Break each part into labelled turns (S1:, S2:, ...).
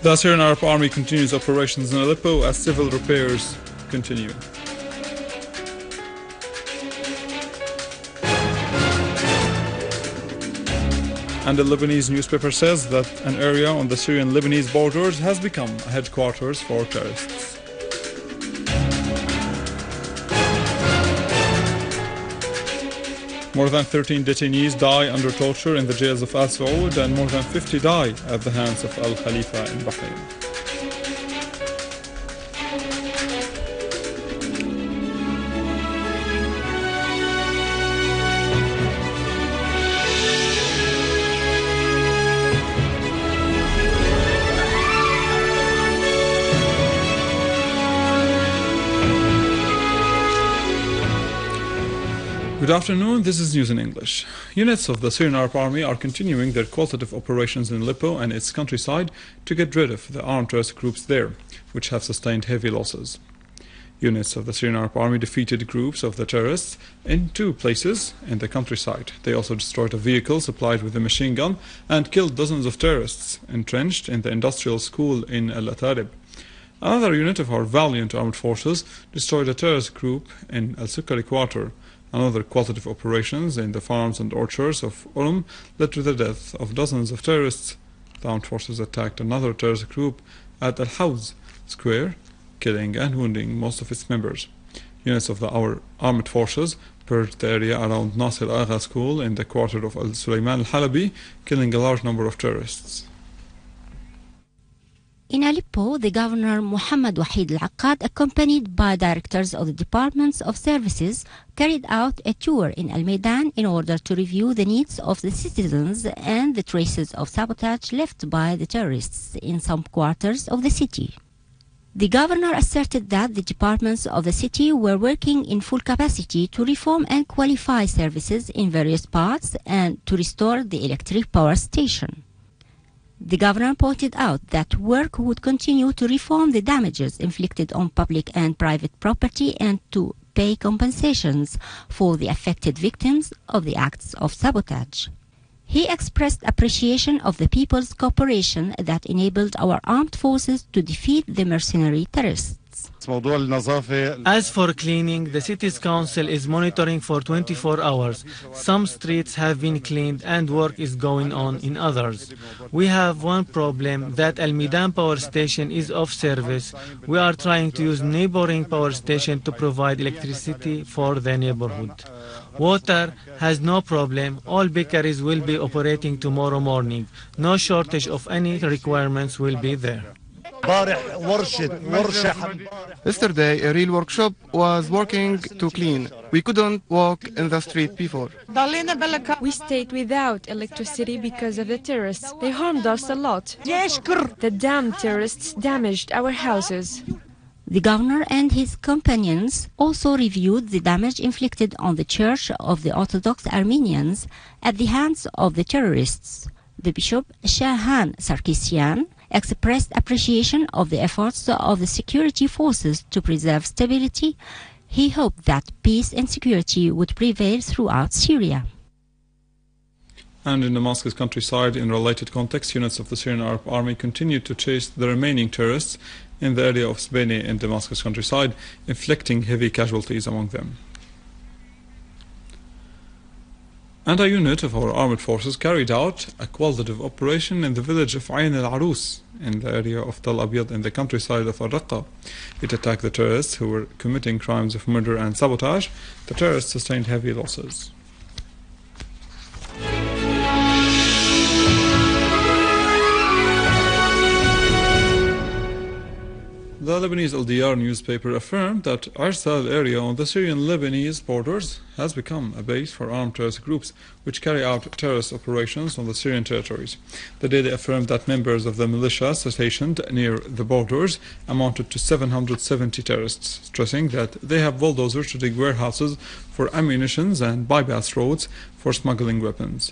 S1: The Syrian Arab Army continues operations in Aleppo as civil repairs continue. And the Lebanese newspaper says that an area on the Syrian-Lebanese borders has become a headquarters for terrorists. More than 13 detainees die under torture in the jails of Saud, and more than 50 die at the hands of al-Khalifa in Bahrain. Good afternoon, this is News in English. Units of the Syrian Arab Army are continuing their qualitative operations in Aleppo and its countryside to get rid of the armed terrorist groups there, which have sustained heavy losses. Units of the Syrian Arab Army defeated groups of the terrorists in 2 places in the countryside. They also destroyed a vehicle supplied with a machine gun and killed dozens of terrorists entrenched in the industrial school in al-Tarib. Another unit of our valiant armed forces destroyed a terrorist group in al-Sukkari quarter. Another qualitative operations in the farms and orchards of led to the death of dozens of terrorists. The armed forces attacked another terrorist group at al-Hawz square, killing and wounding most of its members. Units of our armed forces purged the area around Nasir Agha school in the quarter of al-Sulaiman al-Halabi, killing a large number of terrorists.
S2: In Aleppo, the governor Muhammad Wahid al-Aqad, accompanied by directors of the departments of services, carried out a tour in al-Midan in order to review the needs of the citizens and the traces of sabotage left by the terrorists in some quarters of the city. The governor asserted that the departments of the city were working in full capacity to reform and qualify services in various parts and to restore the electric power station. The governor pointed out that work would continue to reform the damages inflicted on public and private property and to pay compensations for the affected victims of the acts of sabotage. He expressed appreciation of the people's cooperation that enabled our armed forces to defeat the mercenary terrorists.
S3: As for cleaning, the city's council is monitoring for 24 hours. Some streets have been cleaned and work is going on in others. We have one problem, that al-Midan power station is off service. We are trying to use neighboring power station to provide electricity for the neighborhood. Water has no problem. All bakeries will be operating tomorrow morning. No shortage of any requirements will be there.
S4: Yesterday, a real workshop was working to clean. We couldn't walk in the street before.
S5: We stayed without electricity because of the terrorists. They harmed us a lot. The damned terrorists damaged our houses.
S2: The governor and his companions also reviewed the damage inflicted on the Church of the Orthodox Armenians at the hands of the terrorists. The Bishop Shahan Sarkisian expressed appreciation of the efforts of the security forces to preserve stability. He hoped that peace and security would prevail throughout Syria.
S1: And in Damascus countryside, in related context, units of the Syrian Arab Army continued to chase the remaining terrorists in the area of Sbeni in Damascus countryside, inflicting heavy casualties among them. And a unit of our armed forces carried out a qualitative operation in the village of Ain al-Arus in the area of Tal Abyad in the countryside of Al-Raqqa. It attacked the terrorists who were committing crimes of murder and sabotage. The terrorists sustained heavy losses. The Lebanese LDR newspaper affirmed that Ersal area on the Syrian-Lebanese borders has become a base for armed terrorist groups which carry out terrorist operations on the Syrian territories. The daily affirmed that members of the militia stationed near the borders amounted to 770 terrorists, stressing that they have bulldozers to dig warehouses for ammunition and bypass roads for smuggling weapons.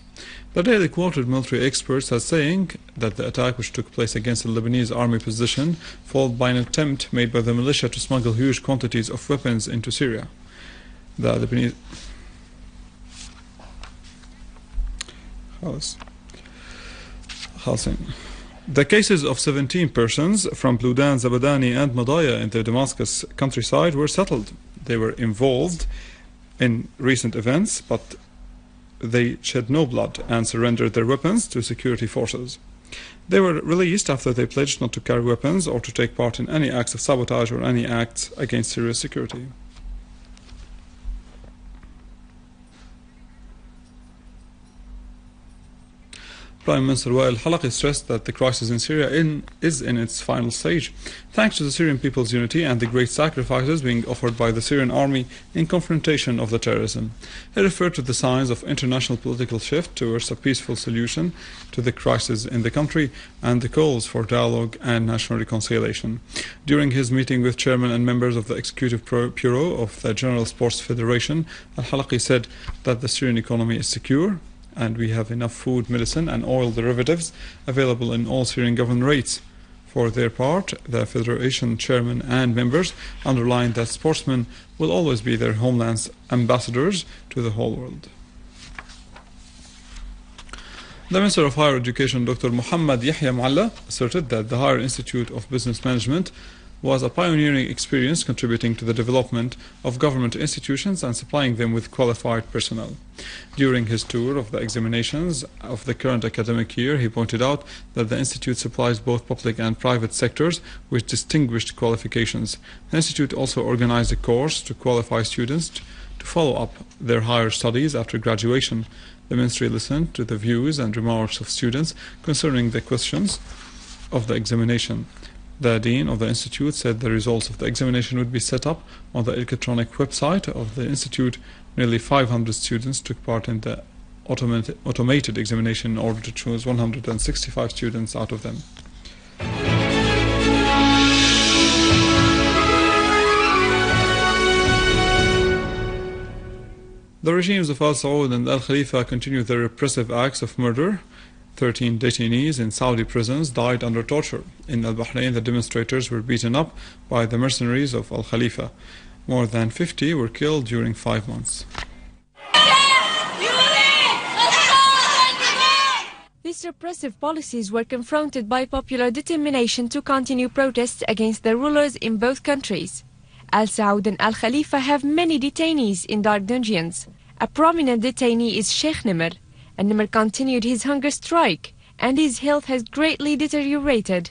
S1: The daily quoted military experts as saying that the attack, which took place against the Lebanese army position, followed by an attempt made by the militia to smuggle huge quantities of weapons into Syria. The Lebanese The cases of 17 persons from Bludan, Zabadani and Madaya in the Damascus countryside were settled. They were involved in recent events, but they shed no blood and surrendered their weapons to security forces. They were released after they pledged not to carry weapons or to take part in any acts of sabotage or any acts against Syria's security. Prime Minister Wael Halaqi stressed that the crisis in Syria is in its final stage, thanks to the Syrian people's unity and the great sacrifices being offered by the Syrian army in confrontation of the terrorism. He referred to the signs of international political shift towards a peaceful solution to the crisis in the country and the calls for dialogue and national reconciliation. During his meeting with chairmen and members of the Executive Bureau of the General Sports Federation, Al-Halaqi said that the Syrian economy is secure, and we have enough food, medicine and oil derivatives available in all Syrian government rates. For their part, the Federation chairman and members underlined that sportsmen will always be their homeland's ambassadors to the whole world. The Minister of Higher Education, Dr. Muhammad Yahya Mualla, asserted that the Higher Institute of Business Management was a pioneering experience contributing to the development of government institutions and supplying them with qualified personnel. During his tour of the examinations of the current academic year, he pointed out that the institute supplies both public and private sectors with distinguished qualifications. The institute also organized a course to qualify students to follow up their higher studies after graduation. The ministry listened to the views and remarks of students concerning the questions of the examination. The Dean of the Institute said the results of the examination would be set up on the electronic website of the Institute. Nearly 500 students took part in the automated examination in order to choose 165 students out of them. The regimes of al-Saud and al-Khalifa continue their repressive acts of murder. 13 detainees in Saudi prisons died under torture. In Bahrain, the demonstrators were beaten up by the mercenaries of al-Khalifa. More than 50 were killed during 5 months.
S5: These repressive policies were confronted by popular determination to continue protests against the rulers in both countries. Al-Saud and al-Khalifa have many detainees in dark dungeons. A prominent detainee is Sheikh Nimr, and Nimr continued his hunger strike, and his health has greatly deteriorated.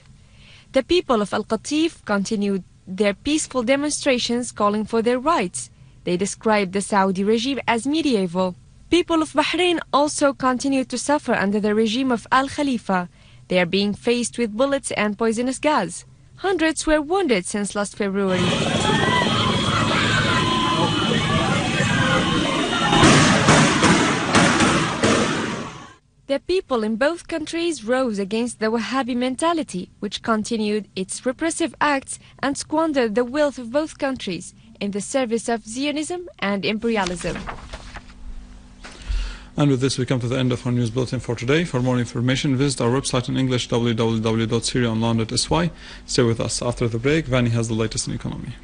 S5: The people of Al-Qatif continued their peaceful demonstrations calling for their rights. They described the Saudi regime as medieval. People of Bahrain also continued to suffer under the regime of Al-Khalifa. They are being faced with bullets and poisonous gas. Hundreds were wounded since last February. The people in both countries rose against the Wahhabi mentality, which continued its repressive acts and squandered the wealth of both countries in the service of Zionism and imperialism.
S1: And with this, we come to the end of our news bulletin for today. For more information, visit our website in English, www.syriaonline.sy. Stay with us. After the break, Vani has the latest in economy.